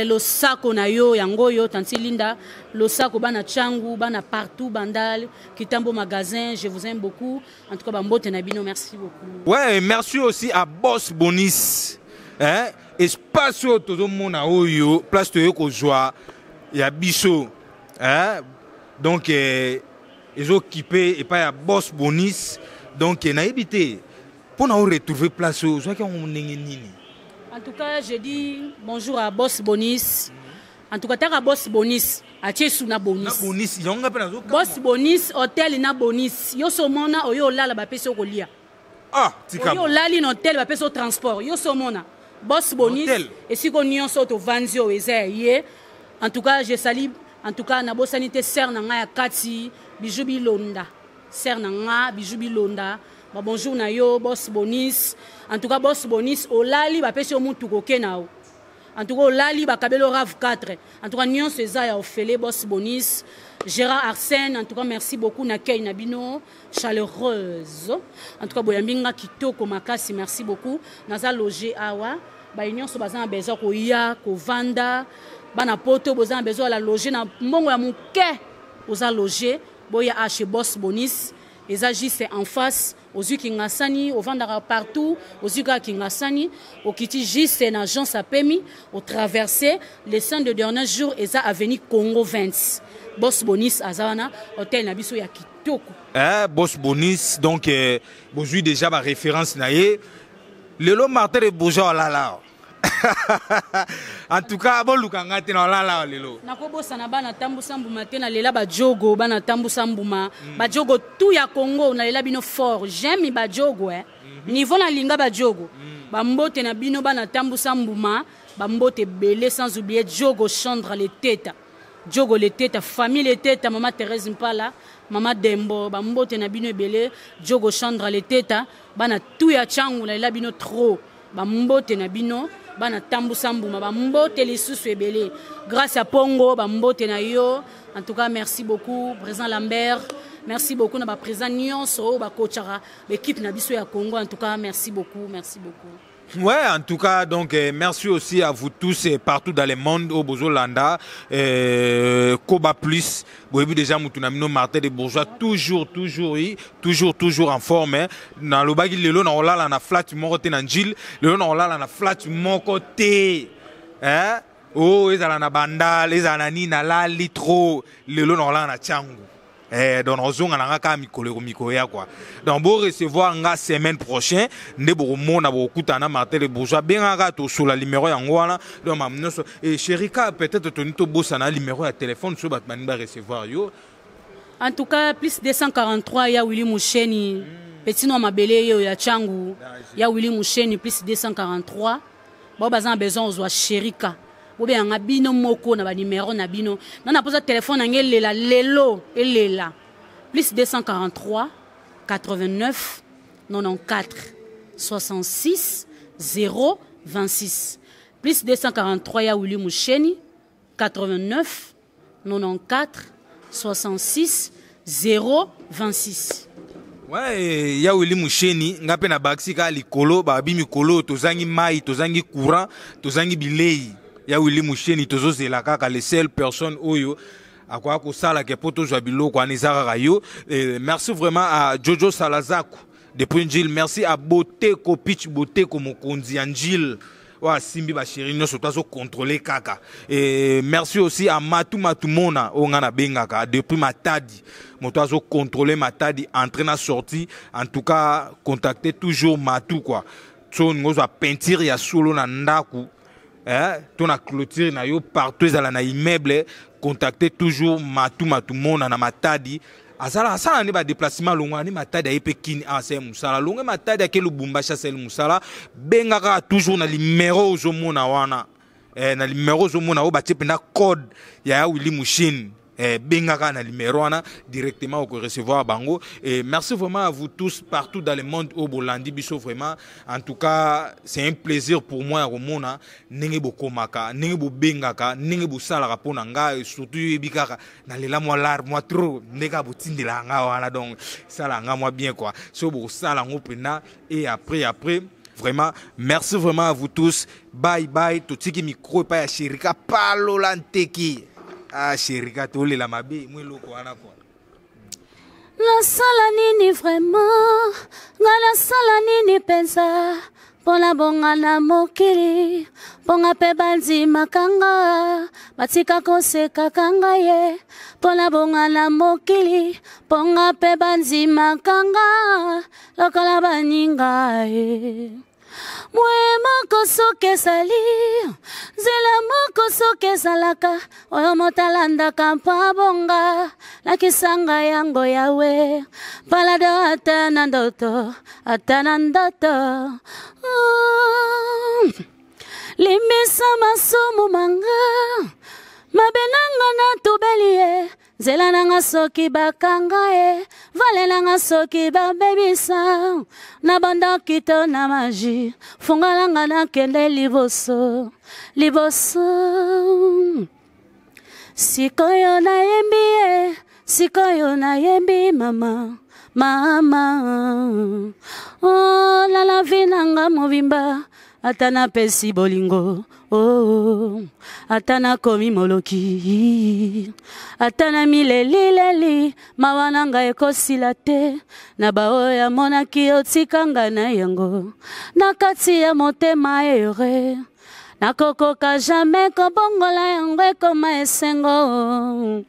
Lo sako na yo yangoyo Tanti Linda lo sako bana changu bana partout bandal kitambo magasin je vous aime beaucoup en tout cas bambote na bino merci beaucoup. Ouais, merci aussi à Boss Bonis hein espace todo mona oyo place to ko joie ya biso hein donc ils occupé et pas ya Boss Bonis donc na ebité pour na retrouver place o zo ka on nini. En tout cas, je dis bonjour à Boss Bonis. En tout cas, tu as Boss Bonis. Na Bonis. Boss Bonis, hôtel na Bonis. Yo somona oyo la ba peso kolia. Ah, tika. Yo la li hôtel ba peso transport. Yo somona. Boss Bonis et si ko nyon so to vanzio ezeye. En tout cas, je salue en tout cas na bosanité ser na nga ya kati bijou bilonda. Ser na nga bijou bilonda. Bonjour na yo Boss Bonis. En tout cas Boss Bonis olali ba pesi omuntu kokena o. En tout cas olali ba kabelo RAV 4. En tout cas nyon ceza ya ofele Boss Bonis. Gérard Arsène en tout cas merci beaucoup na kei na bino chaleureuse. En tout cas boyambinga kitoko makasi merci beaucoup. Naza loger awa ba union so bazana besoin ko ya ko vanda bana poto bozana besoin la loger na mbongo ya muke. Oza loger boya chez Boss Bonis. Les agis en face, aux yeux qui n'assani, au vendara partout, aux yeux qui n'assani, au kiti gis c'est une agence à Pemi, au traversé, les 100 de dernier jour, et ça avenue Congo 20. Boss Bonis, Azana, hôtel Nabiso Yakitoko. Boss Bonis, donc, aujourd'hui déjà ma référence naïe. Le long Martin de Bourgeois là. En tout cas, bon lukanga tena la lelo. Nakobosa na bana tambusa mbuma tena lela ba jogo bana tambusa mbuma. Ba jogo tout ya Congo na lela bino fort. J'aime ba jogo Niveau na linga ba jogo. Ba mbote na bino bana tambusa mbuma, ba mbote belé sans oublier jogo Chandra les têtes. Jogo les têtes, famille les têtes, maman Thérèse Mpala, maman Dembo, ba mbote na bino belé, jogo Chandra les têtes, bana tout ya changu na lela bino trop. Ba mbote na bino bana tambusa mbuma ba mbote lisusu ebele grâce à Pongo ba mbote na yo. En tout cas merci beaucoup président Lambert, merci beaucoup na ba président nyonso ba coachara l'équipe na biso ya Congo. En tout cas merci beaucoup. Ouais, en tout cas, donc merci aussi à vous tous partout dans le monde au Bozolanda, Koba Plus, vous avez déjà Moutounamino Martin de Bourgeois, toujours en forme. Dans le bag, le long on l'a na flat mon côté Nanjil, le long on l'a na flat mon côté, hein? Oh, ils ont na banda, les anani na la litro, le long on l'a na Tchangu. Donc on a un micro quoi. Donc pour recevoir la semaine prochaine, ne bomo na bokutana Martin de Bourgeois bien gato sur la numéro yangwana. Donc et Chérika peut-être tonito bossa na numéro de téléphone sur batman va recevoir yo. En tout cas plus 243 ya Willy Moucheni. Petit nom mabele yo ya Changu. Ya Willy Moucheni plus 243. Bon bazan besoin aux Chérika. Ou bien un bino moko na ba numéro na bino. Non na pose téléphone na ngelela lelo elela. Plus 243 89 94 66 0 26. Plus 243 ya Willy Moucheni 89 94 66 0 26. Ouais, ya Willy Moucheni ngape na baksika likolo ba bi mikolo tozangi mai tozangi courant tozangi bilei. Ya Willy Moucheni tozo zela kaka les seules personnes oyo akwa ko sala ke poto jabilo kwa nizara rayo. Merci vraiment à Jojo Salazaku depuis Njil, merci à Boteko Pitch Boteko Mokonzi Njil. Wa simbi ba chéri nyoso tazo contrôler kaka. Et merci aussi à Matu Matumona ongana bengaka depuis Matadi. Motazo contrôler Matadi, entrer na sortie, en tout cas contacter toujours Matu quoi. So ngozo peinture ya solo na ndaku. Ton a clôture na yo partout dans na immeuble, contactez toujours Matu Matumona na Matadi asala ne ba déplacement longa ni matadi ayepe kini asa musala longa matadi ake Lubumbashi sel musala bengaka toujours na numéro ozomona wana na numéro ozomona o batie penda code ya Willy Mouchine bengaka na numéro wana directement au recevoir bango. Et merci vraiment à vous tous partout dans le monde au Bolandi biso vraiment. En tout cas, c'est un plaisir pour moi au mona nenge bokomaka nenge bo bengaka nenge bo sala pona nga surtout bikaka na lela moi lar moi trop nega botindela nga wana donc sala nga moi bien quoi. So bo sala ngo pena et après vraiment merci vraiment à vous tous. Bye bye totiki micro pa ya Sherika palolanteki. Ah, Sherika, tu la mabe, moi loko wana quoi. La sala nini vraiment, la sala nini pensa, pona bonga na mokili, ponga pe banzi makanga, batika kose kakanga ye, pona bonga na mokili, ponga pe banzi makanga, lokola baninga ye. Mwe moko soke sali, zela moko soke salaka, oyo motalanda kampa bonga, lakisanga yango yawe, palado atana ndoto, limisa masumu manga, mabenanga na tubelie, zela nanga soki bakanga e, vale nanga soki babebisa, na banda kito na maji, fungalanga na kende liboso, sikoyo na yembi e, sikoyo na yembi mama, oh la vie nanga movimba, atana pesi bolingo, oh atana komi moloki, atana mileli mawananga ekosila te, na baoya monaki otikanga na yango, na kati ya motema ere, na kokoka jamais kobongola yango ekoma esengo.